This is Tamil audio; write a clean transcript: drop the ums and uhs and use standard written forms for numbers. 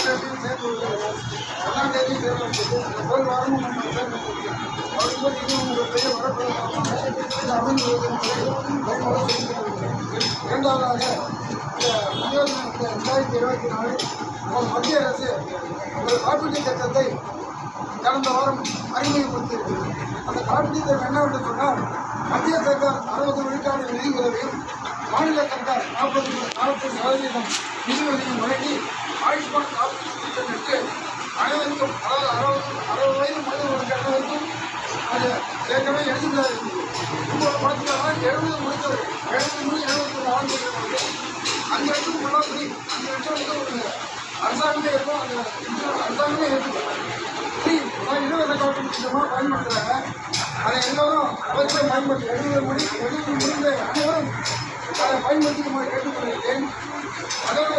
தேதியும் சேர்ந்து ஒன்றாம் தேதியும் சேர்ந்து முதல் வாரமும் நம்ம சேர்ந்து வரும்போது இன்னும் ஒரு பெரிய வரப்பிரதமாக அமைந்து இரண்டாவதாக இந்த 2024 நமது மத்திய அரசு ஒரு காப்பீட்டு திட்டத்தை கடந்த வாரம் அறிமுகப்படுத்தியிருக்கிறது. அந்த காப்பீட்டு திட்டம் என்னவென்று சொன்னால் மத்திய சர்க்கார் 60 விழுக்காடு நிதி உதவியும் மாநில சர்க்கார் 40% நிதி உதவியும் வழங்கி ஆயுஷ்மான் காப்பீட்டு திட்டம் என்று அனைவருக்கும், அதாவது 60 வயது முடிந்தவர்களுக்கு அனைவருக்கும் அது ஏற்கனவே எழுதிதான் இருக்குது. இப்போ பார்த்தீங்கன்னா 70 முடித்தவர்கள் 70 மணி 71 ஆண்டுகளுக்கு அந்த இடத்துக்கு ஃபுல்லாக ஃப்ரீ. அந்த இடத்துல வந்து ஒரு அரசாங்கமே இருக்கும். அந்த அரசாங்கமே ஏற்றுக்கொள்ளும் ஃப்ரீ. இலவச காப்பீட்டு திட்டமாக பயன்படுத்துகிறாங்க. அதை எல்லோரும் அவசியம் பயன்படுத்தி 70 முடிந்த அனைவரும் அதை பயன்படுத்திக்குமாறு கேட்டுக்கொள்கிறேன். அதோட